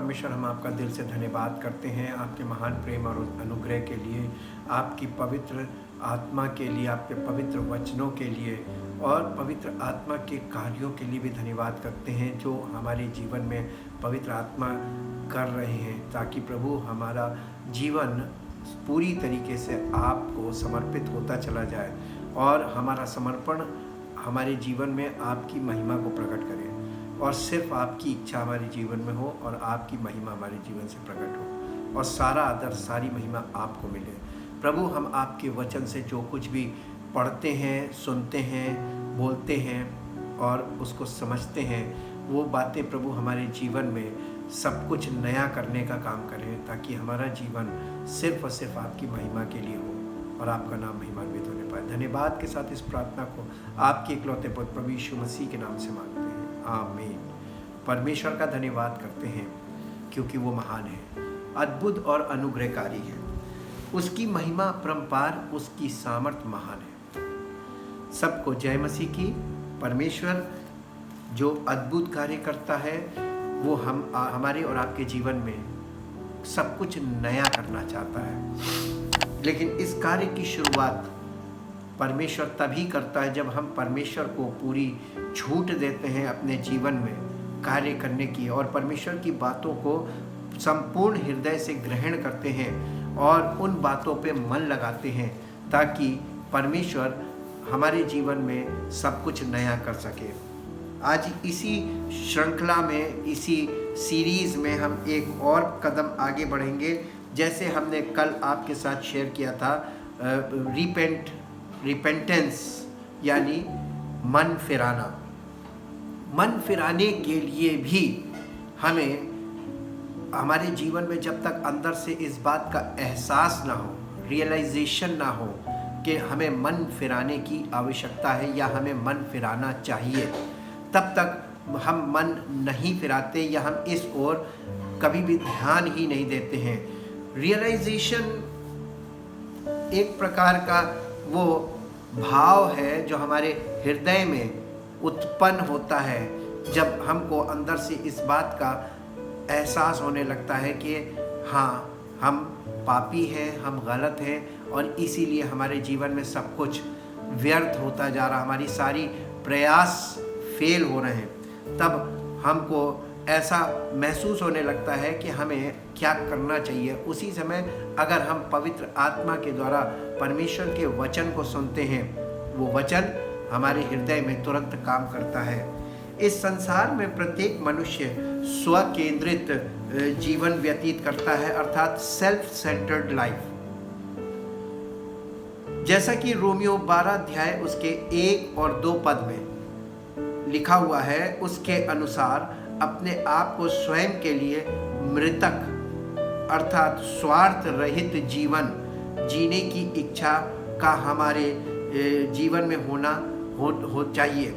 परमेश्वर, हम आपका दिल से धन्यवाद करते हैं आपके महान प्रेम और अनुग्रह के लिए, आपकी पवित्र आत्मा के लिए, आपके पवित्र वचनों के लिए और पवित्र आत्मा के कार्यों के लिए भी धन्यवाद करते हैं जो हमारे जीवन में पवित्र आत्मा कर रहे हैं, ताकि प्रभु हमारा जीवन पूरी तरीके से आपको समर्पित होता चला जाए और हमारा समर्पण हमारे जीवन में आपकी महिमा को प्रकट करे और सिर्फ आपकी इच्छा हमारे जीवन में हो और आपकी महिमा हमारे जीवन से प्रकट हो और सारा आदर, सारी महिमा आपको मिले। प्रभु, हम आपके वचन से जो कुछ भी पढ़ते हैं, सुनते हैं, बोलते हैं और उसको समझते हैं, वो बातें प्रभु हमारे जीवन में सब कुछ नया करने का काम करें, ताकि हमारा जीवन सिर्फ और सिर्फ आपकी महिमा के लिए हो और आपका नाम महिमान्वित होने पाए। धन्यवाद के साथ इस प्रार्थना को आपके इकलौते पुत्र प्रभु यीशु मसीह के नाम से मांगते हैं, आमीन। परमेश्वर का धन्यवाद करते हैं क्योंकि वो महान है, अद्भुत और अनुग्रहकारी है। उसकी महिमा अपरंपार, उसकी सामर्थ्य महान है। सबको जय मसीह की। परमेश्वर जो अद्भुत कार्य करता है वो हमारे और आपके जीवन में सब कुछ नया करना चाहता है, लेकिन इस कार्य की शुरुआत परमेश्वर तभी करता है जब हम परमेश्वर को पूरी छूट देते हैं अपने जीवन में कार्य करने की और परमेश्वर की बातों को संपूर्ण हृदय से ग्रहण करते हैं और उन बातों पे मन लगाते हैं, ताकि परमेश्वर हमारे जीवन में सब कुछ नया कर सके। आज इसी श्रृंखला में, इसी सीरीज़ में हम एक और कदम आगे बढ़ेंगे। जैसे हमने कल आपके साथ शेयर किया था, रिपेंटेंस यानी मन फिराना। मन फिराने के लिए भी हमें हमारे जीवन में जब तक अंदर से इस बात का एहसास ना हो, रियलाइजेशन ना हो कि हमें मन फिराने की आवश्यकता है या हमें मन फिराना चाहिए, तब तक हम मन नहीं फिराते या हम इस ओर कभी भी ध्यान ही नहीं देते हैं। रियलाइजेशन एक प्रकार का वो भाव है जो हमारे हृदय में उत्पन्न होता है जब हमको अंदर से इस बात का एहसास होने लगता है कि हाँ, हम पापी हैं, हम गलत हैं और इसीलिए हमारे जीवन में सब कुछ व्यर्थ होता जा रहा, हमारी सारी प्रयास फेल हो रहे हैं। तब हमको ऐसा महसूस होने लगता है कि हमें क्या करना चाहिए। उसी समय अगर हम पवित्र आत्मा के द्वारा परमेश्वर के वचन को सुनते हैं, वो वचन हमारे हृदय में तुरंत काम करता है। इस संसार में प्रत्येक मनुष्य स्व केंद्रित जीवन व्यतीत करता है, अर्थात सेल्फ सेंटर्ड लाइफ। जैसा कि रोमियो 12 अध्याय उसके 1 और 2 पद में लिखा हुआ है, उसके अनुसार अपने आप को स्वयं के लिए मृतक अर्थात स्वार्थ रहित जीवन जीने की इच्छा का हमारे जीवन में होना हो चाहिए।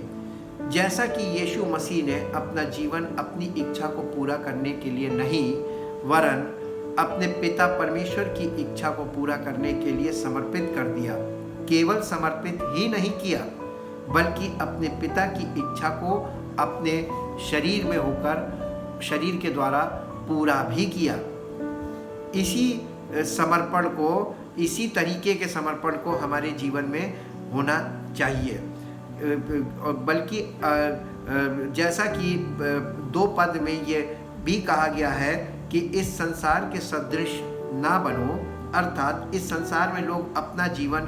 जैसा कि यीशु मसीह ने अपना जीवन अपनी इच्छा को पूरा करने के लिए नहीं, वरन अपने पिता परमेश्वर की इच्छा को पूरा करने के लिए समर्पित कर दिया। केवल समर्पित ही नहीं किया, बल्कि अपने पिता की इच्छा को अपने शरीर में होकर शरीर के द्वारा पूरा भी किया। इसी समर्पण को, इसी तरीके के समर्पण को हमारे जीवन में होना चाहिए। बल्कि जैसा कि 2 पद में ये भी कहा गया है कि इस संसार के सदृश ना बनो, अर्थात इस संसार में लोग अपना जीवन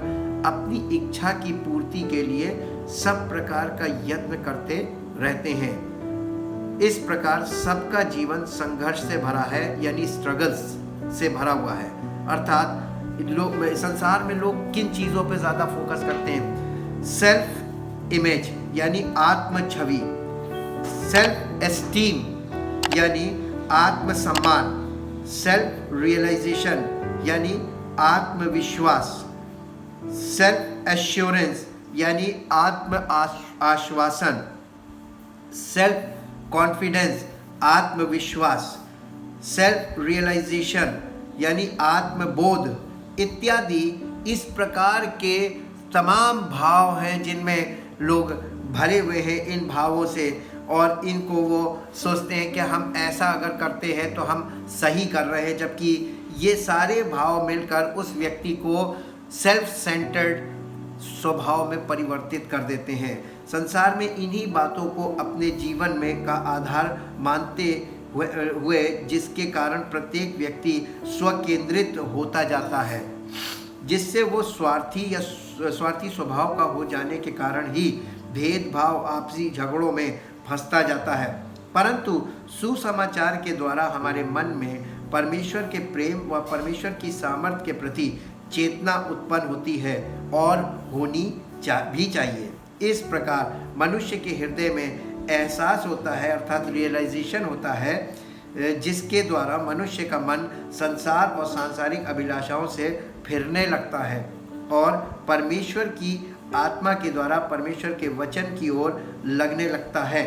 अपनी इच्छा की पूर्ति के लिए सब प्रकार का यत्न करते रहते हैं। इस प्रकार सबका जीवन संघर्ष से भरा है, यानी स्ट्रगल्स से भरा हुआ है। अर्थात लोग संसार में लोग किन चीज़ों पे ज़्यादा फोकस करते हैं? सेल्फ इमेज यानी आत्म छवि, सेल्फ एस्टीम यानी आत्म सम्मान, सेल्फ रियलाइजेशन यानी आत्मविश्वास, सेल्फ एश्योरेंस यानी आत्म आश्वासन, सेल्फ कॉन्फिडेंस आत्मविश्वास, सेल्फ रियलाइजेशन यानी आत्मबोध इत्यादि। इस प्रकार के तमाम भाव हैं जिनमें लोग भरे हुए हैं। इन भावों से और इनको वो सोचते हैं कि हम ऐसा अगर करते हैं तो हम सही कर रहे हैं, जबकि ये सारे भाव मिलकर उस व्यक्ति को सेल्फ सेंटर्ड स्वभाव में परिवर्तित कर देते हैं। संसार में इन्हीं बातों को अपने जीवन में का आधार मानते हुए जिसके कारण प्रत्येक व्यक्ति स्वकेंद्रित होता जाता है, जिससे वो स्वार्थी स्वभाव का हो जाने के कारण ही भेदभाव आपसी झगड़ों में फंसता जाता है। परंतु सुसमाचार के द्वारा हमारे मन में परमेश्वर के प्रेम व परमेश्वर की सामर्थ्य के प्रति चेतना उत्पन्न होती है और होनी भी चाहिए। इस प्रकार मनुष्य के हृदय में एहसास होता है, अर्थात रियलाइजेशन होता है, जिसके द्वारा मनुष्य का मन संसार और सांसारिक अभिलाषाओं से फिरने लगता है और परमेश्वर की आत्मा के द्वारा परमेश्वर के वचन की ओर लगने लगता है।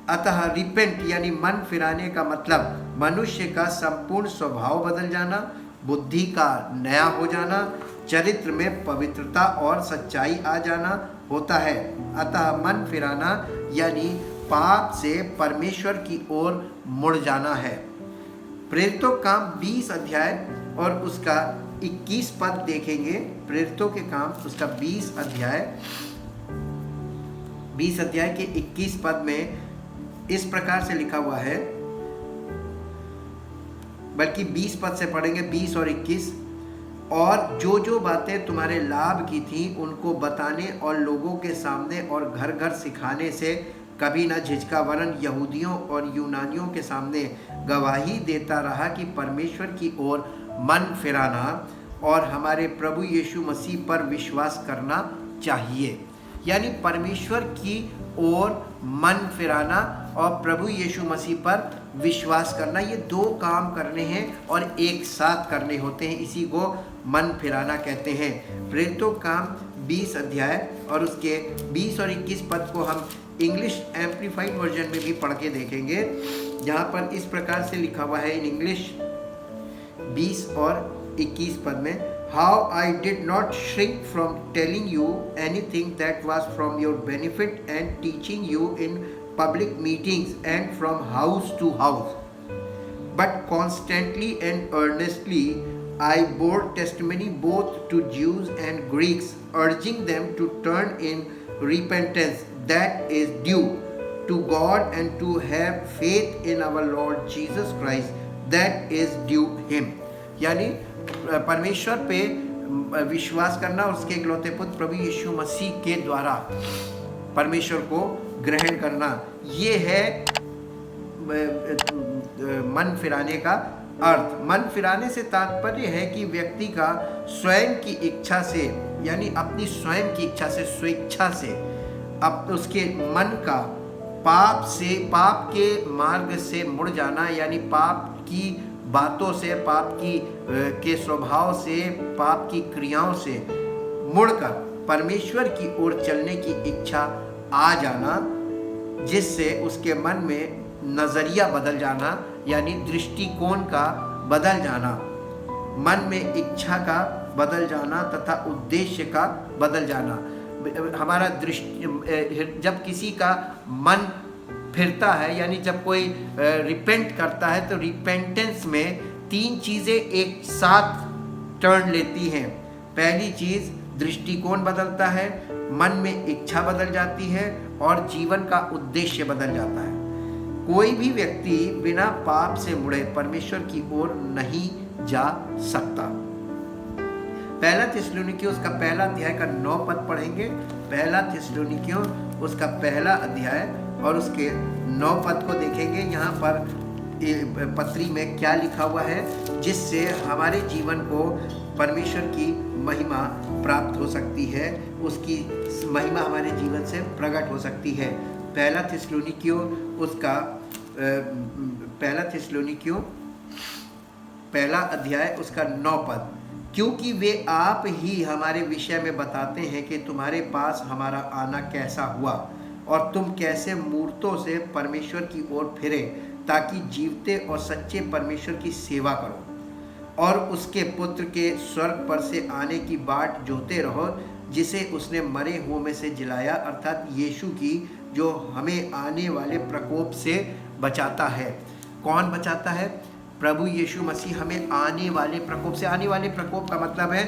अतः रिपेंट यानी मन फिराने का मतलब मनुष्य का संपूर्ण स्वभाव बदल जाना, बुद्धि का नया हो जाना, चरित्र में पवित्रता और सच्चाई आ जाना होता है। अतः मन फिराना यानी पाप से परमेश्वर की ओर मुड़ जाना है। प्रेरितों काम 20 अध्याय और उसका 21 पद देखेंगे। प्रेरितों के काम उसका 20 अध्याय के 21 पद में इस प्रकार से लिखा हुआ है, बल्कि 20 पद से पढ़ेंगे, 20 और 21। और जो बातें तुम्हारे लाभ की थी उनको बताने और लोगों के सामने और घर घर सिखाने से कभी न झिझका, वरन यहूदियों और यूनानियों के सामने गवाही देता रहा कि परमेश्वर की ओर मन फिराना और हमारे प्रभु यीशु मसीह पर विश्वास करना चाहिए। यानी परमेश्वर की ओर मन फिराना और प्रभु यीशु मसीह पर विश्वास करना, ये 2 काम करने हैं और एक साथ करने होते हैं। इसी को मन फिराना कहते हैं। प्रेरितों काम 20 अध्याय और उसके 20 और 21 पद को हम इंग्लिश एम्प्लीफाइड वर्जन में भी पढ़ के देखेंगे, जहाँ पर इस प्रकार से लिखा हुआ है इन इंग्लिश 20 और 21 पद में, How I did not shrink from telling you anything that was from your benefit and teaching you in public meetings and from house to house. But constantly and earnestly I bore testimony both to Jews and Greeks, urging them to turn in repentance that is due to God and to have faith in our Lord Jesus Christ that is due Him. यानी परमेश्वर पे विश्वास करना और उसके इकलौते पुत्र प्रभु यीशु मसीह के द्वारा परमेश्वर को ग्रहण करना, ये है मन फिराने का अर्थ। मन फिराने से तात्पर्य है कि व्यक्ति का स्वयं की इच्छा से, यानी अपनी स्वयं की इच्छा से, स्वेच्छा से अब उसके मन का पाप के मार्ग से मुड़ जाना, यानी पाप की बातों से, पाप के स्वभाव से, पाप की क्रियाओं से मुड़कर परमेश्वर की ओर चलने की इच्छा आ जाना, जिससे उसके मन में नज़रिया बदल जाना, यानी दृष्टिकोण का बदल जाना, मन में इच्छा का बदल जाना तथा उद्देश्य का बदल जाना। हमारा जब किसी का मन फिरता है, यानी जब कोई रिपेंट करता है, तो रिपेंटेंस में 3 चीज़ें एक साथ टर्न लेती हैं। पहली चीज़ दृष्टिकोण बदलता है, मन में इच्छा बदल जाती है और जीवन का उद्देश्य बदल जाता है। कोई भी व्यक्ति बिना पाप से मुड़े परमेश्वर की ओर नहीं जा सकता। पहला थिस्सलुनीकियों उसका पहला अध्याय का 9 पद पढ़ेंगे। पहला थिस्सलुनीकियों उसका पहला अध्याय और उसके 9 पद को देखेंगे। यहाँ पर पत्री में क्या लिखा हुआ है, जिससे हमारे जीवन को परमेश्वर की महिमा प्राप्त हो सकती है, उसकी महिमा हमारे जीवन से प्रकट हो सकती है। पहला थिस्सलुनीकियों उसका पहला थिस्सलुनीकियों पहला अध्याय उसका 9 पद, क्योंकि वे आप ही हमारे विषय में बताते हैं कि तुम्हारे पास हमारा आना कैसा हुआ और तुम कैसे मूर्तों से परमेश्वर की ओर फिरे, ताकि जीवते और सच्चे परमेश्वर की सेवा करो और उसके पुत्र के स्वर्ग पर से आने की बाट जोते रहो, जिसे उसने मरे हुओं में से जिलाया, अर्थात यीशु की जो हमें आने वाले प्रकोप से बचाता है। कौन बचाता है? प्रभु यीशु मसीह हमें आने वाले प्रकोप से। आने वाले प्रकोप का मतलब है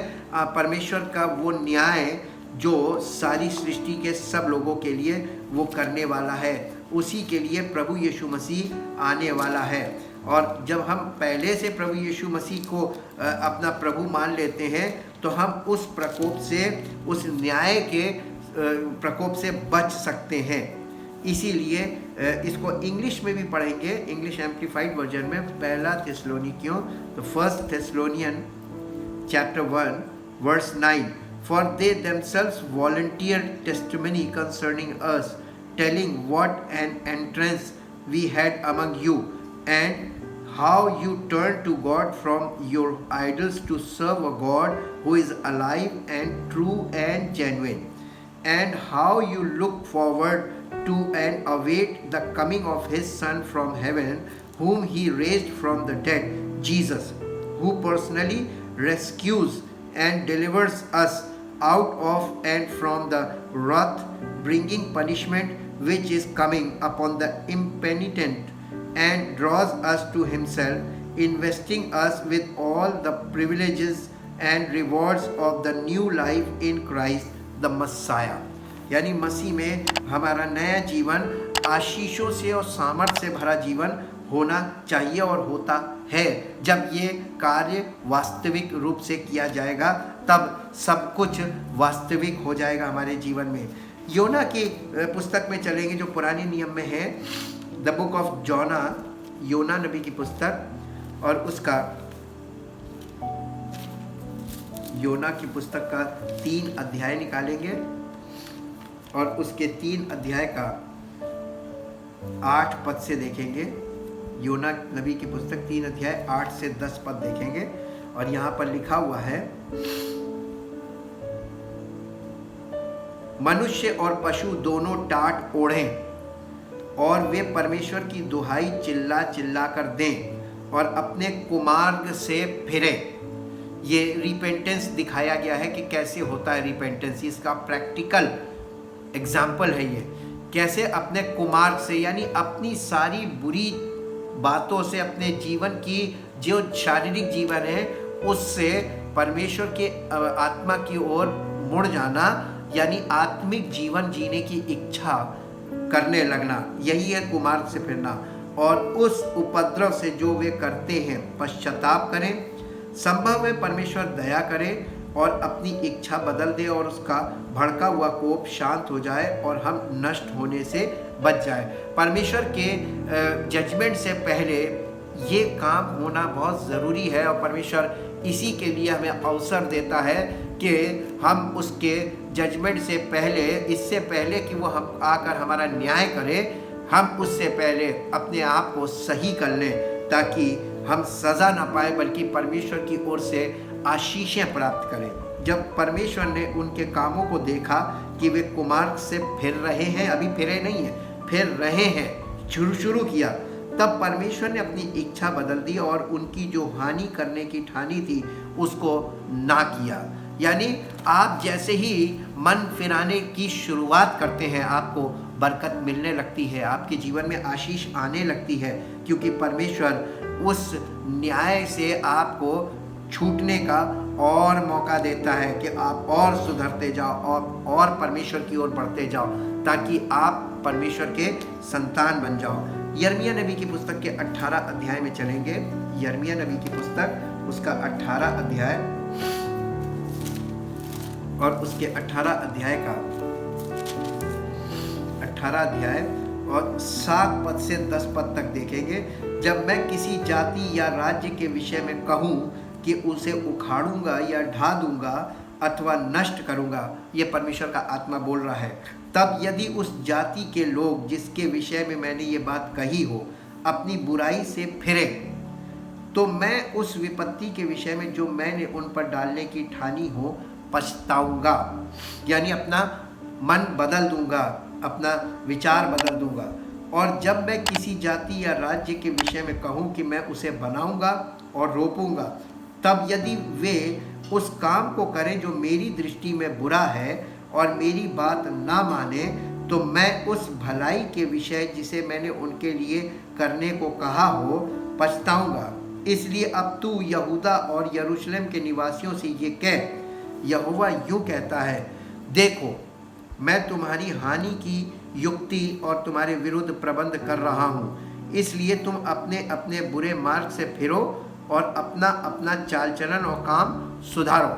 परमेश्वर का वो न्याय जो सारी सृष्टि के सब लोगों के लिए वो करने वाला है, उसी के लिए प्रभु यीशु मसीह आने वाला है। और जब हम पहले से प्रभु यीशु मसीह को अपना प्रभु मान लेते हैं तो हम उस प्रकोप से, उस न्याय के प्रकोप से बच सकते हैं। इसीलिए इसको इंग्लिश में भी पढ़ेंगे, इंग्लिश एम्प्लीफाइड वर्जन में। पहला थिस्सलुनीकियों, तो 1 Thessalonians chapter 1 verse 9, for they themselves volunteered testimony concerning us, telling what an entrance we had among you, and how you turned to God from your idols to serve a God who is alive and true and genuine, and how you look forward to and await the coming of his Son from heaven, whom he raised from the dead, Jesus, who personally rescues and delivers us out of and from the wrath bringing punishment which is coming upon the impenitent, and draws us to himself, investing us with all the privileges and rewards of the new life in Christ the Messiah। यानी मसीह में हमारा नया जीवन आशीषों से और सामर्थ्य से भरा जीवन होना चाहिए और होता है। जब ये कार्य वास्तविक रूप से किया जाएगा तब सब कुछ वास्तविक हो जाएगा हमारे जीवन में। योना की पुस्तक में चलेंगे जो पुराने नियम में है, द बुक ऑफ जोना, योना नबी की पुस्तक, और उसका योना की पुस्तक का 3 अध्याय निकालेंगे और उसके 3 अध्याय का 8 पद से देखेंगे। योना नबी की पुस्तक 3 अध्याय 8 से 10 पद देखेंगे और यहाँ पर लिखा हुआ है, मनुष्य और पशु दोनों टाट ओढ़ें और वे परमेश्वर की दुहाई चिल्ला चिल्ला कर दें और अपने कुमार्ग से फिरे। ये रिपेंटेंस दिखाया गया है कि कैसे होता है रिपेंटेंस, इसका प्रैक्टिकल एग्जाम्पल है ये। कैसे अपने कुमार्ग से, यानी अपनी सारी बुरी बातों से, अपने जीवन की जो शारीरिक जीवन है उससे परमेश्वर के आत्मा की ओर मुड़ जाना, यानी आत्मिक जीवन जीने की इच्छा करने लगना, यही है कुमार्ग से फिरना। और उस उपद्रव से जो वे करते हैं पश्चाताप करें, संभव है परमेश्वर दया करे और अपनी इच्छा बदल दे और उसका भड़का हुआ कोप शांत हो जाए और हम नष्ट होने से बच जाए। परमेश्वर के जजमेंट से पहले ये काम होना बहुत ज़रूरी है और परमेश्वर इसी के लिए हमें अवसर देता है कि हम उसके जजमेंट से पहले, इससे पहले कि वो हम आकर हमारा न्याय करे, हम उससे पहले अपने आप को सही कर लें ताकि हम सज़ा ना पाए बल्कि परमेश्वर की ओर से आशीषें प्राप्त करें। जब परमेश्वर ने उनके कामों को देखा कि वे कुमार्ग से फिर रहे हैं, अभी फिरे नहीं हैं, फिर रहे हैं, शुरू किया, तब परमेश्वर ने अपनी इच्छा बदल दी और उनकी जो हानि करने की ठानी थी उसको ना किया। यानी आप जैसे ही मन फिराने की शुरुआत करते हैं आपको बरकत मिलने लगती है, आपके जीवन में आशीष आने लगती है, क्योंकि परमेश्वर उस न्याय से आपको छूटने का और मौका देता है कि आप और सुधरते जाओ और परमेश्वर की ओर बढ़ते जाओ ताकि आप परमेश्वर के संतान बन जाओ। यिर्मयाह नबी की पुस्तक के 18 अध्याय में चलेंगे। यिर्मयाह नबी की पुस्तक उसका 18 अध्याय और उसके 18 अध्याय का 18 अध्याय और 7 पद से 10 पद तक देखेंगे। जब मैं किसी जाति या राज्य के विषय में कहूँ कि उसे उखाड़ूंगा या ढा दूंगा अथवा नष्ट करूंगा, ये परमेश्वर का आत्मा बोल रहा है, तब यदि उस जाति के लोग जिसके विषय में मैंने ये बात कही हो अपनी बुराई से फिरे, तो मैं उस विपत्ति के विषय में जो मैंने उन पर डालने की ठानी हो पछताऊंगा। यानी अपना मन बदल दूंगा, अपना विचार बदल दूंगा। और जब मैं किसी जाति या राज्य के विषय में कहूँ कि मैं उसे बनाऊंगा और रोपूंगा, तब यदि वे उस काम को करें जो मेरी दृष्टि में बुरा है और मेरी बात ना माने, तो मैं उस भलाई के विषय जिसे मैंने उनके लिए करने को कहा हो पछताऊंगा। इसलिए अब तू यहूदा और यरूशलेम के निवासियों से ये कह, यहोवा यूं कहता है, देखो मैं तुम्हारी हानि की युक्ति और तुम्हारे विरुद्ध प्रबंध कर रहा हूँ, इसलिए तुम अपने अपने बुरे मार्ग से फिरो और अपना अपना चाल चलन और काम सुधारो।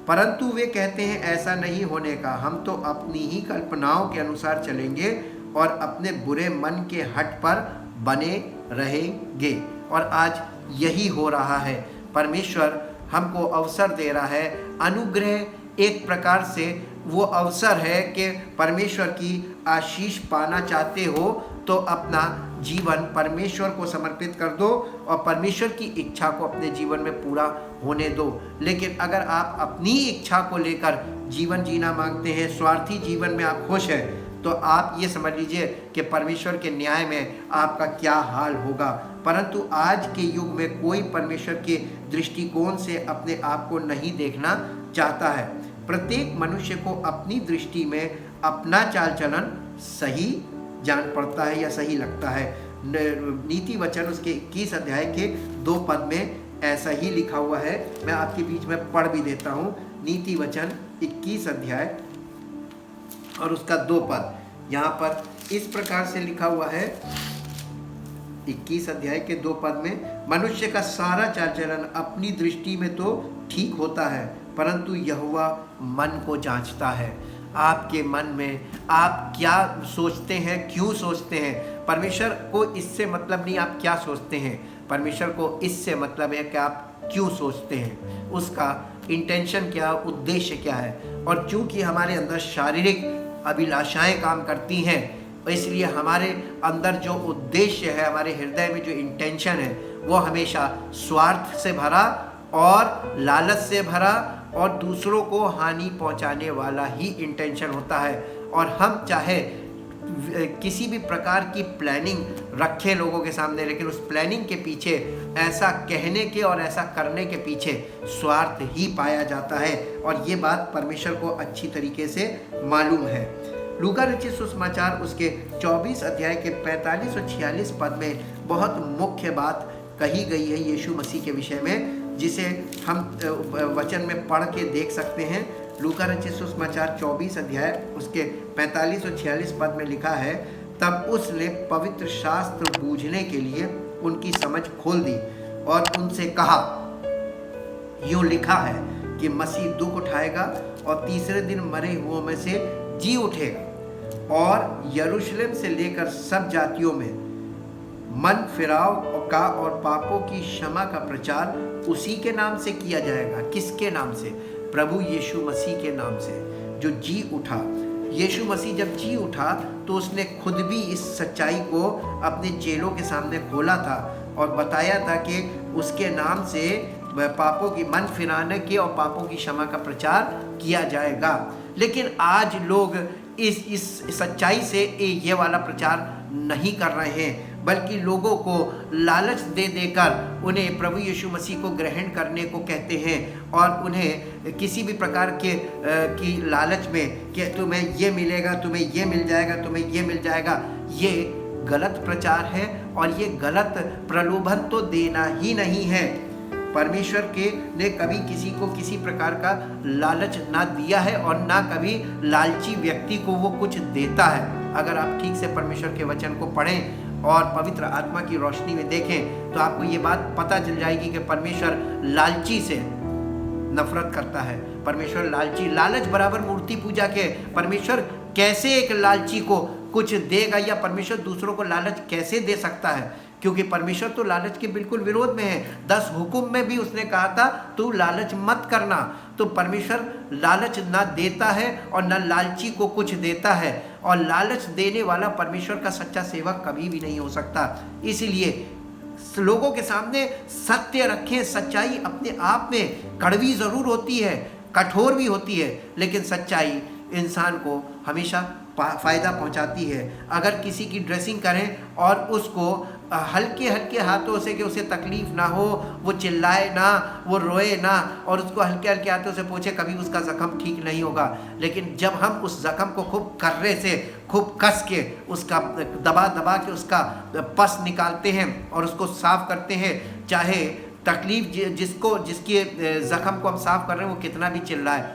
परंतु वे कहते हैं ऐसा नहीं होने का, हम तो अपनी ही कल्पनाओं के अनुसार चलेंगे और अपने बुरे मन के हठ पर बने रहेंगे। और आज यही हो रहा है। परमेश्वर हमको अवसर दे रहा है। अनुग्रह एक प्रकार से वो अवसर है कि परमेश्वर की आशीष पाना चाहते हो तो अपना जीवन परमेश्वर को समर्पित कर दो और परमेश्वर की इच्छा को अपने जीवन में पूरा होने दो। लेकिन अगर आप अपनी इच्छा को लेकर जीवन जीना मांगते हैं, स्वार्थी जीवन में आप खुश हैं, तो आप ये समझ लीजिए कि परमेश्वर के न्याय में आपका क्या हाल होगा। परंतु आज के युग में कोई परमेश्वर के दृष्टिकोण से अपने आप को नहीं देखना चाहता है। प्रत्येक मनुष्य को अपनी दृष्टि में अपना चाल चलन सही जान पड़ता है या सही लगता है। नीति वचन उसके 21 अध्याय के 2 पद में ऐसा ही लिखा हुआ है। मैं आपके बीच में पढ़ भी देता हूँ। नीति वचन 21 अध्याय और उसका 2 पद यहाँ पर इस प्रकार से लिखा हुआ है। 21 अध्याय के 2 पद में, मनुष्य का सारा चाल चलन अपनी दृष्टि में तो ठीक होता है, परंतु यहोवा मन को जांचता है। आपके मन में आप क्या सोचते हैं, क्यों सोचते हैं? परमेश्वर को इससे मतलब नहीं आप क्या सोचते हैं, परमेश्वर को इससे मतलब है कि आप क्यों सोचते हैं, उसका इंटेंशन क्या, उद्देश्य क्या है। और चूंकि हमारे अंदर शारीरिक अभिलाषाएं काम करती हैं, इसलिए हमारे अंदर जो उद्देश्य है, हमारे हृदय में जो इंटेंशन है, वो हमेशा स्वार्थ से भरा और लालच से भरा और दूसरों को हानि पहुंचाने वाला ही इंटेंशन होता है। और हम चाहे किसी भी प्रकार की प्लानिंग रखें लोगों के सामने, लेकिन उस प्लानिंग के पीछे, ऐसा कहने के और ऐसा करने के पीछे स्वार्थ ही पाया जाता है। और ये बात परमेश्वर को अच्छी तरीके से मालूम है। लूका रचित सुसमाचार उसके 24 अध्याय के 45 और 46 पद में बहुत मुख्य बात कही गई है यीशु मसीह के विषय में, जिसे हम वचन में पढ़ के देख सकते हैं। लूका रचित सुसमाचार 24 अध्याय उसके 45 और 46 पद में लिखा है, तब उसने पवित्र शास्त्र बूझने के लिए उनकी समझ खोल दी और उनसे कहा, यूं लिखा है कि मसीह दुख उठाएगा और तीसरे दिन मरे हुओं में से जी उठेगा और यरूशलेम से लेकर सब जातियों में मन फिराव का और पापों की क्षमा का प्रचार उसी के नाम से किया जाएगा। किसके नाम से? प्रभु यीशु मसीह के नाम से, जो जी उठा। यीशु मसीह जब जी उठा तो उसने खुद भी इस सच्चाई को अपने चेलों के सामने खोला था और बताया था कि उसके नाम से पापों की मन फिराने के और पापों की क्षमा का प्रचार किया जाएगा। लेकिन आज लोग इस सच्चाई से ये वाला प्रचार नहीं कर रहे हैं, बल्कि लोगों को लालच दे देकर उन्हें प्रभु यीशु मसीह को ग्रहण करने को कहते हैं और उन्हें किसी भी प्रकार के की लालच में कि तुम्हें ये मिलेगा, तुम्हें ये मिल जाएगा, तुम्हें ये मिल जाएगा। ये गलत प्रचार है और ये गलत प्रलोभन तो देना ही नहीं है। परमेश्वर के ने कभी किसी को किसी प्रकार का लालच ना दिया है और ना कभी लालची व्यक्ति को वो कुछ देता है। अगर आप ठीक से परमेश्वर के वचन को पढ़ें और पवित्र आत्मा की रोशनी में देखें तो आपको ये बात पता चल जाएगी कि परमेश्वर लालची से नफरत करता है। परमेश्वर लालच बराबर मूर्ति पूजा के। परमेश्वर कैसे एक लालची को कुछ देगा या परमेश्वर दूसरों को लालच कैसे दे सकता है? क्योंकि परमेश्वर तो लालच के बिल्कुल विरोध में है। 10 हुक्म में भी उसने कहा था तू लालच मत करना। तो परमेश्वर लालच ना देता है और ना लालची को कुछ देता है, और लालच देने वाला परमेश्वर का सच्चा सेवक कभी भी नहीं हो सकता। इसीलिए लोगों के सामने सत्य रखें। सच्चाई अपने आप में कड़वी ज़रूर होती है, कठोर भी होती है, लेकिन सच्चाई इंसान को हमेशा फ़ायदा पहुंचाती है। अगर किसी की ड्रेसिंग करें और उसको हल्के हल्के हाथों से, कि उसे तकलीफ ना हो, वो चिल्लाए ना, वो रोए ना, और उसको हल्के हल्के हाथों से पोंछे, कभी उसका ज़ख्म ठीक नहीं होगा। लेकिन जब हम उस ज़ख्म को खूब कर्रे से, खूब कस के, उसका दबा दबा के उसका पस निकालते हैं और उसको साफ़ करते हैं, चाहे तकलीफ जिसके ज़ख्म को हम साफ़ कर रहे हैं वो कितना भी चिल्लाए,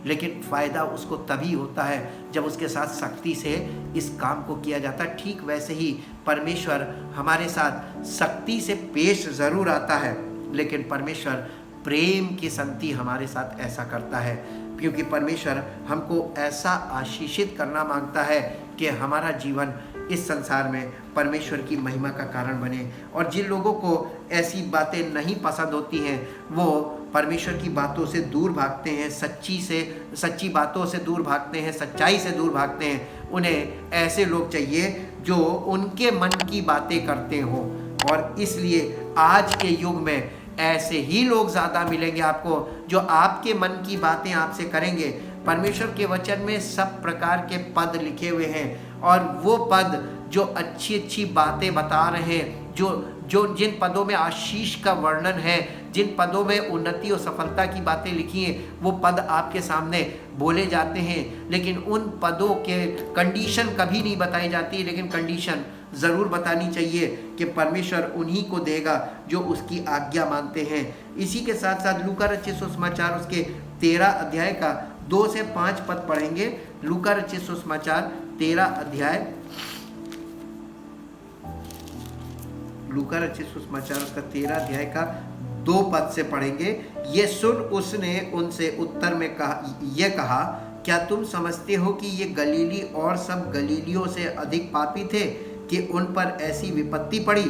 लेकिन फ़ायदा उसको तभी होता है जब उसके साथ सख्ती से इस काम को किया जाता है। ठीक वैसे ही परमेश्वर हमारे साथ सख्ती से पेश ज़रूर आता है, लेकिन परमेश्वर प्रेम की संगति हमारे साथ ऐसा करता है, क्योंकि परमेश्वर हमको ऐसा आशीषित करना मांगता है कि हमारा जीवन इस संसार में परमेश्वर की महिमा का कारण बने। और जिन लोगों को ऐसी बातें नहीं पसंद होती हैं, वो परमेश्वर की बातों से दूर भागते हैं, सच्ची बातों से दूर भागते हैं, सच्चाई से दूर भागते हैं। उन्हें ऐसे लोग चाहिए जो उनके मन की बातें करते हों, और इसलिए आज के युग में ऐसे ही लोग ज़्यादा मिलेंगे आपको, जो आपके मन की बातें आपसे करेंगे। परमेश्वर के वचन में सब प्रकार के पद लिखे हुए हैं, और वो पद जो अच्छी अच्छी बातें बता रहे हैं, जो जिन पदों में आशीष का वर्णन है, जिन पदों में उन्नति और सफलता की बातें लिखी हैं, वो पद आपके सामने बोले जाते हैं। लेकिन उन पदों के कंडीशन कभी नहीं बताई जाती, लेकिन कंडीशन ज़रूर बतानी चाहिए कि परमेश्वर उन्हीं को देगा जो उसकी आज्ञा मानते हैं। इसी के साथ साथ लूका रचित सुसमाचार उसके 13 अध्याय का 2 से 5 पद पढ़ेंगे। लूका रचित सुसमाचार 13 अध्याय, लूका रचित सुसमाचार उसका 13 अध्याय का 2 पद से पढ़ेंगे। ये सुन उसने उनसे उत्तर में कहा, क्या तुम समझते हो कि ये गलीली और सब गलीलियों से अधिक पापी थे कि उन पर ऐसी विपत्ति पड़ी?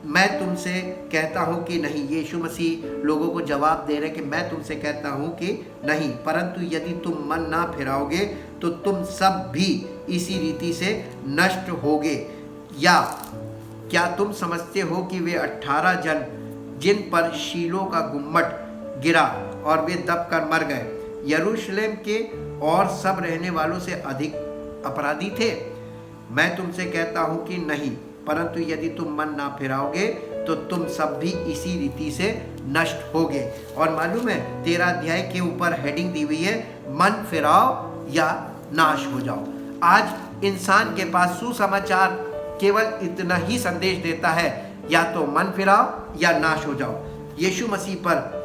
मैं तुमसे कहता हूँ कि नहीं। यीशु मसीह लोगों को जवाब दे रहे कि मैं तुमसे कहता हूँ कि नहीं, परंतु यदि तुम मन ना फिराओगे तो तुम सब भी इसी रीति से नष्ट होगे। या क्या तुम समझते हो कि वे 18 जन जिन पर शीलो का गुम्मट गिरा और वे दब कर मर गए, यरूशलेम के और सब रहने वालों से अधिक अपराधी थे? मैं तुमसे कहता हूँ कि नहीं, परंतु यदि तुम मन ना फिराओगे तो तुम सब भी इसी रीति से नष्ट होगे। और मालूम है 13 अध्याय के ऊपर हेडिंग दी हुई है, मन फिराओ या नाश हो जाओ। आज इंसान के पास सुसमाचार केवल इतना ही संदेश देता है, या तो मन फिराओ या नाश हो जाओ। यीशु मसीह पर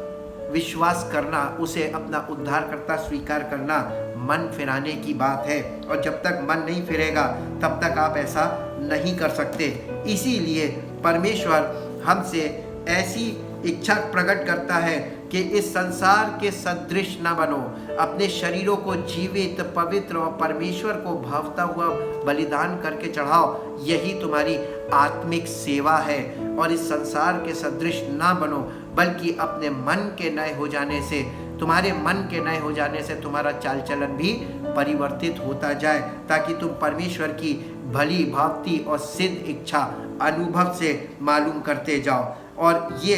विश्वास करना, उसे अपना उद्धारकर्ता स्वीकार करना मन फिराने की बात है, और जब तक मन नहीं फिरेगा तब तक आप ऐसा नहीं कर सकते। इसीलिए परमेश्वर हमसे ऐसी इच्छा प्रकट करता है कि इस संसार के सदृश न बनो, अपने शरीरों को जीवित, पवित्र और परमेश्वर को भावता हुआ बलिदान करके चढ़ाओ। यही तुम्हारी आत्मिक सेवा है। और इस संसार के सदृश ना बनो, बल्कि अपने मन के नए हो जाने से, तुम्हारे मन के नए हो जाने से तुम्हारा चाल चलन भी परिवर्तित होता जाए, ताकि तुम परमेश्वर की भली भांति और सिद्ध इच्छा अनुभव से मालूम करते जाओ। और ये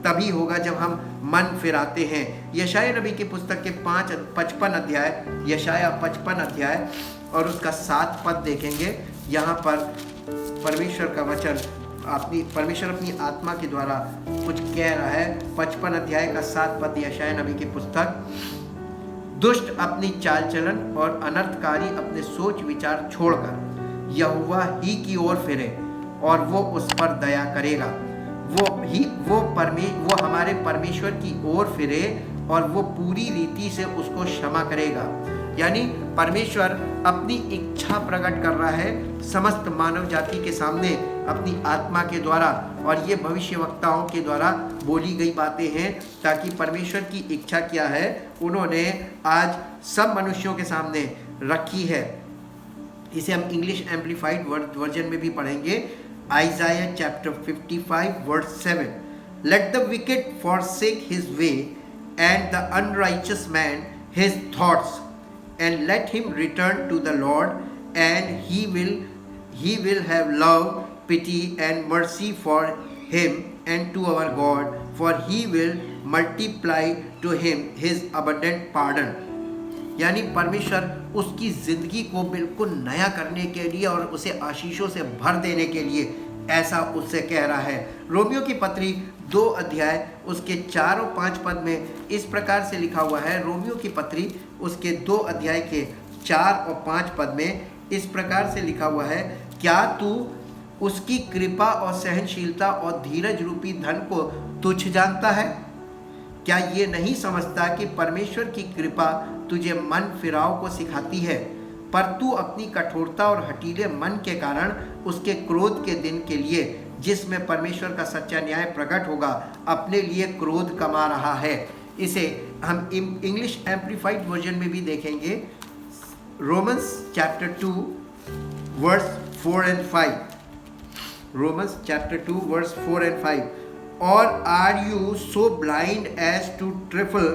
तभी होगा जब हम मन फिराते हैं। यशाया नबी की पुस्तक के 55 अध्याय, यशाया 55 अध्याय और उसका 7 पद देखेंगे। यहाँ पर परमेश्वर का वचन, परमेश्वर अपनी आत्मा के द्वारा कुछ कह रहा है। 55 अध्याय का 7 पद यशाया नबी की पुस्तक, दुष्ट अपनी चाल चलन और अनर्थकारी अपने सोच विचार छोड़कर यहोवा ही की ओर फिरे और वो उस पर दया करेगा। वो हमारे परमेश्वर की ओर फिरे और वो पूरी रीति से उसको क्षमा करेगा। यानी परमेश्वर अपनी इच्छा प्रकट कर रहा है समस्त मानव जाति के सामने अपनी आत्मा के द्वारा, और ये भविष्यवक्ताओं के द्वारा बोली गई बातें हैं, ताकि परमेश्वर की इच्छा क्या है उन्होंने आज सब मनुष्यों के सामने रखी है। इसे हम इंग्लिश एम्प्लीफाइड वर्जन में भी पढ़ेंगे। Isaiah chapter 55 verse 7, let the wicked forsake his way and the unrighteous man his thoughts, and let him return to the Lord, and he will have love, pity and mercy for him and to our God, for he will multiply to him his abundant pardon। यानी परमेश्वर उसकी ज़िंदगी को बिल्कुल नया करने के लिए और उसे आशीषों से भर देने के लिए ऐसा उससे कह रहा है। रोमियो की पत्री 2 अध्याय उसके 4 और 5 पद में इस प्रकार से लिखा हुआ है। रोमियो की पत्री उसके 2 अध्याय के 4 और 5 पद में इस प्रकार से लिखा हुआ है, क्या तू उसकी कृपा और सहनशीलता और धीरज रूपी धन को तुच्छ जानता है? क्या ये नहीं समझता कि परमेश्वर की कृपा तुझे मन फिराव को सिखाती है, पर तू अपनी कठोरता और हठीले मन के कारण उसके क्रोध के दिन के लिए, जिसमें परमेश्वर का सच्चा न्याय प्रकट होगा, अपने लिए क्रोध कमा रहा है। इसे हम इंग्लिश एम्प्लीफाइड वर्जन में भी देखेंगे। Romans chapter 2 verse 4 and 5। Romans chapter 2 verse 4 and 5। Or are you so blind as to trifle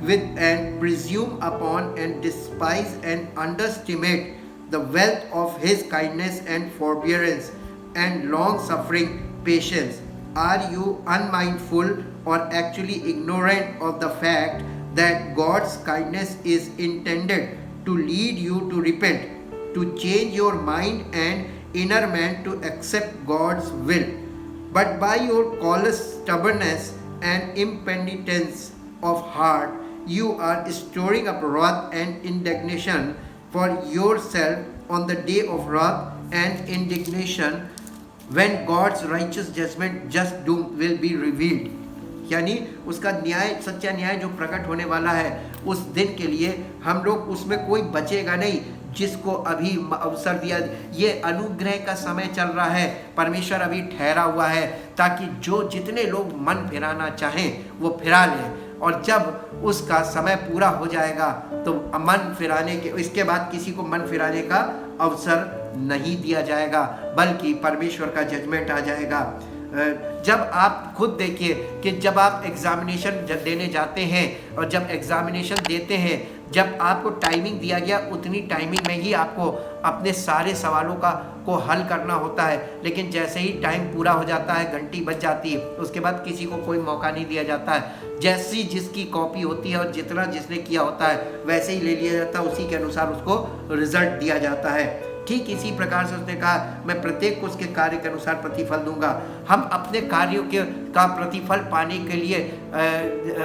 with and presume upon and despise and underestimate the wealth of his kindness and forbearance and long suffering patience? Are you unmindful or actually ignorant of the fact that God's kindness is intended to lead you to repent, to change your mind and inner man to accept God's will? But by your callous stubbornness and impenitence of heart, you are storing up wrath and indignation for yourself on the day of wrath and indignation, when God's righteous judgment just doom will be revealed। यानी उसका न्याय, सच्चा न्याय जो प्रकट होने वाला है, उस दिन के लिए हम लोग उसमें कोई बचेगा नहीं जिसको अभी अवसर दिया। ये अनुग्रह का समय चल रहा है, परमेश्वर अभी ठहरा हुआ है ताकि जो जितने लोग मन फिराना चाहें वो फिरा लें, और जब उसका समय पूरा हो जाएगा तो मन फिराने के, इसके बाद किसी को मन फिराने का अवसर नहीं दिया जाएगा, बल्कि परमेश्वर का जजमेंट आ जाएगा। जब आप खुद देखिए कि जब आप एग्जामिनेशन देने जाते हैं और जब एग्जामिनेशन देते हैं, जब आपको टाइमिंग दिया गया उतनी टाइमिंग में ही आपको अपने सारे सवालों को हल करना होता है, लेकिन जैसे ही टाइम पूरा हो जाता है, घंटी बज जाती है, उसके बाद किसी को कोई मौका नहीं दिया जाता है। जैसी जिसकी कॉपी होती है और जितना जिसने किया होता है वैसे ही ले लिया जाता है, उसी के अनुसार उसको रिजल्ट दिया जाता है। ठीक इसी प्रकार से उसने कहा, मैं प्रत्येक को उसके कार्य के अनुसार प्रतिफल दूंगा। हम अपने कार्यों का प्रतिफल पाने के लिए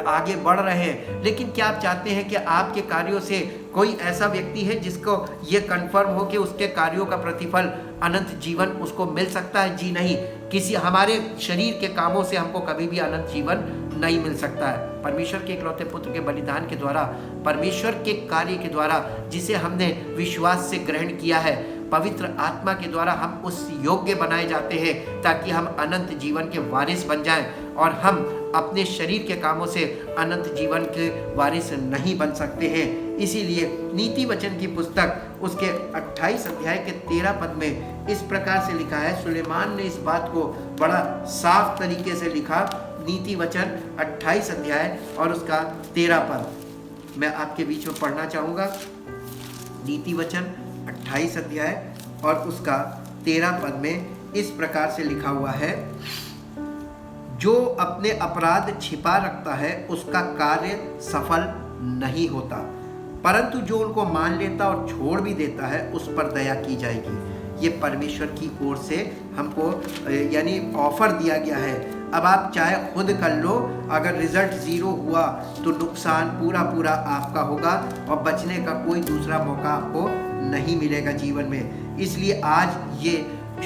आगे बढ़ रहे हैं, लेकिन क्या आप चाहते हैं कि आपके कार्यों से कोई ऐसा व्यक्ति है जिसको ये कन्फर्म हो कि उसके कार्यों का प्रतिफल अनंत जीवन उसको मिल सकता है? जी नहीं। किसी हमारे शरीर के कामों से हमको कभी भी अनंत जीवन नहीं मिल सकता है। परमेश्वर के इकलौते पुत्र के बलिदान के द्वारा, परमेश्वर के कार्य के द्वारा, जिसे हमने विश्वास से ग्रहण किया है, पवित्र आत्मा के द्वारा हम उस योग्य बनाए जाते हैं ताकि हम अनंत जीवन के वारिस बन जाएं, और हम अपने शरीर के कामों से अनंत जीवन के वारिस नहीं बन सकते हैं। इसीलिए नीति वचन की पुस्तक उसके 28 अध्याय के 13 पद में इस प्रकार से लिखा है। सुलेमान ने इस बात को बड़ा साफ तरीके से लिखा। नीति वचन 28 अध्याय और उसका 13 पद मैं आपके बीच में पढ़ना चाहूँगा। नीति वचन 28 अध्याय और उसका 13 पद में इस प्रकार से लिखा हुआ है, जो अपने अपराध छिपा रखता है उसका कार्य सफल नहीं होता, परंतु जो उनको मान लेता और छोड़ भी देता है उस पर दया की जाएगी। ये परमेश्वर की ओर से हमको यानी ऑफर दिया गया है। अब आप चाहे खुद कर लो, अगर रिजल्ट 0 हुआ तो नुकसान पूरा आपका होगा और बचने का कोई दूसरा मौका आपको नहीं मिलेगा जीवन में। इसलिए आज ये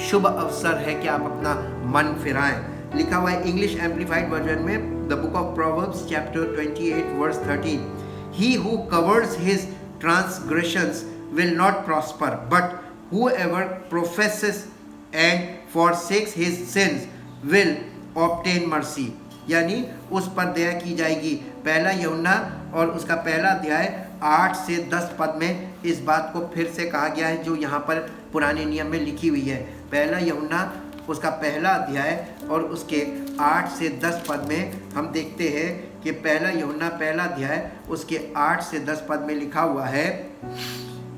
शुभ अवसर है कि आप अपना मन फिराएं। लिखा हुआ है इंग्लिश एम्प्लीफाइड वर्जन में, the book of Proverbs chapter 28 verse 13, he who covers his transgressions will not prosper, but whoever professes and forsakes his sins will obtain mercy। यानी उस पर दया की जाएगी। पहला यूहन्ना और उसका पहला अध्याय 8 से 10 पद में इस बात को फिर से कहा गया है जो यहाँ पर पुराने नियम में लिखी हुई है। पहला यूहन्ना उसका पहला अध्याय और उसके 8 से 10 पद में हम देखते हैं कि पहला यूहन्ना पहला अध्याय उसके 8 से 10 पद में लिखा हुआ है,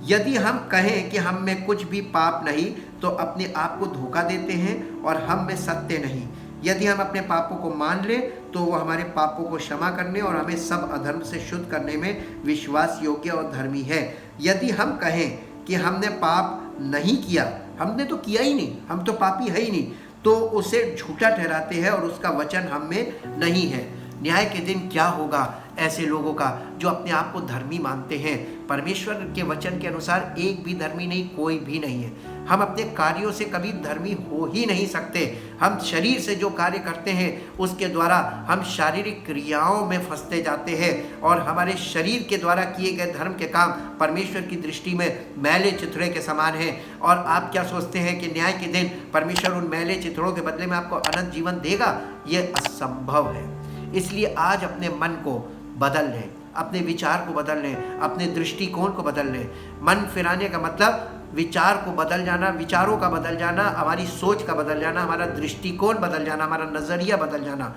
यदि हम कहें कि हम में कुछ भी पाप नहीं तो अपने आप को धोखा देते हैं और हम में सत्य नहीं। यदि हम अपने पापों को मान लें तो वो हमारे पापों को क्षमा करने और हमें सब अधर्म से शुद्ध करने में विश्वास योग्य और धर्मी है। यदि हम कहें कि हमने पाप नहीं किया, हमने तो किया ही नहीं, हम तो पापी है ही नहीं, तो उसे झूठा ठहराते हैं और उसका वचन हम में नहीं है। न्याय के दिन क्या होगा ऐसे लोगों का जो अपने आप को धर्मी मानते हैं? परमेश्वर के वचन के अनुसार एक भी धर्मी नहीं, कोई भी नहीं है। हम अपने कार्यों से कभी धर्मी हो ही नहीं सकते। हम शरीर से जो कार्य करते हैं उसके द्वारा हम शारीरिक क्रियाओं में फंसते जाते हैं और हमारे शरीर के द्वारा किए गए धर्म के काम परमेश्वर की दृष्टि में मैले चिथड़े के समान हैं। और आप क्या सोचते हैं कि न्याय के दिन परमेश्वर उन मैले चिथड़ों के बदले में आपको अनंत जीवन देगा? ये असंभव है। इसलिए आज अपने मन को बदल लें, अपने विचार को बदल लें, अपने दृष्टिकोण को बदल लें। मन फिराने का मतलब विचार को बदल जाना, विचारों का बदल जाना, हमारी सोच का बदल जाना, हमारा दृष्टिकोण बदल जाना, हमारा नज़रिया बदल जाना।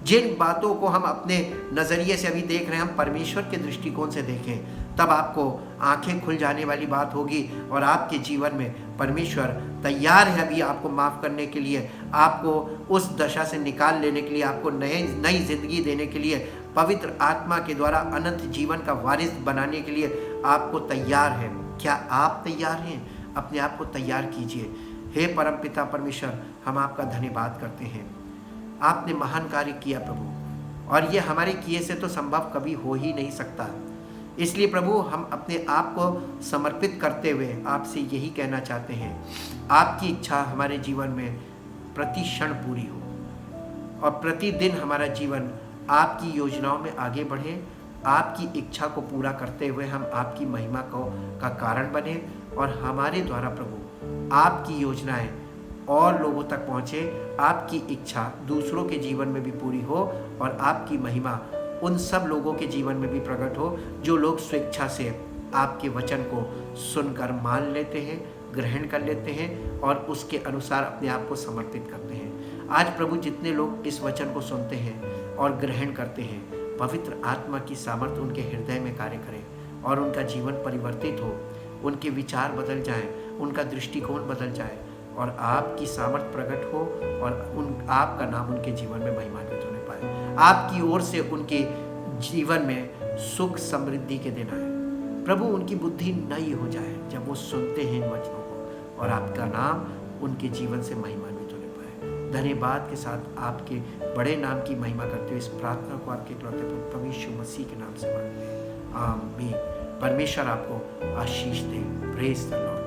जिन बातों को हम अपने नज़रिए से अभी देख रहे हैं, हम परमेश्वर के दृष्टिकोण से देखें, तब आपको आंखें खुल जाने वाली बात होगी और आपके जीवन में परमेश्वर तैयार है अभी आपको माफ़ करने के लिए, आपको उस दशा से निकाल लेने के लिए, आपको नई जिंदगी देने के लिए, पवित्र आत्मा के द्वारा अनंत जीवन का वारिस बनाने के लिए आपको तैयार है। क्या आप तैयार हैं? अपने आप को तैयार कीजिए। हे परमपिता परमेश्वर, हम आपका धन्यवाद करते हैं। आपने महान कार्य किया प्रभु, और ये हमारे किए से तो संभव कभी हो ही नहीं सकता। इसलिए प्रभु, हम अपने आप को समर्पित करते हुए आपसे यही कहना चाहते हैं, आपकी इच्छा हमारे जीवन में प्रति क्षण पूरी हो और प्रतिदिन हमारा जीवन आपकी योजनाओं में आगे बढ़े। आपकी इच्छा को पूरा करते हुए हम आपकी महिमा का कारण बने और हमारे द्वारा प्रभु आपकी योजनाएं और लोगों तक पहुँचे, आपकी इच्छा दूसरों के जीवन में भी पूरी हो और आपकी महिमा उन सब लोगों के जीवन में भी प्रकट हो जो लोग स्वेच्छा से आपके वचन को सुनकर मान लेते हैं, ग्रहण कर लेते हैं और उसके अनुसार अपने आप को समर्पित करते हैं। आज प्रभु, जितने लोग इस वचन को सुनते हैं और ग्रहण करते हैं, पवित्र आत्मा की सामर्थ्य उनके हृदय में कार्य करे और उनका जीवन परिवर्तित हो, उनके विचार बदल जाएं, उनका दृष्टिकोण बदल जाए और आपकी सामर्थ्य प्रकट हो और आपका नाम उनके जीवन में महिमान्वित होने पाए। आपकी ओर से उनके जीवन में सुख समृद्धि के दिन आए प्रभु, उनकी बुद्धि नई हो जाए जब वो सुनते हैं इन वचनों को और आपका नाम उनके जीवन से महिमान्वित होने पाए। धन्यवाद के साथ आपके बड़े नाम की महिमा करते हुए इस प्रार्थना को आपके इकलौते प्रभु यीशु मसीह के नाम से मांगते हैं, आमीन। परमेश्वर आपको आशीष दे। Praise the Lord.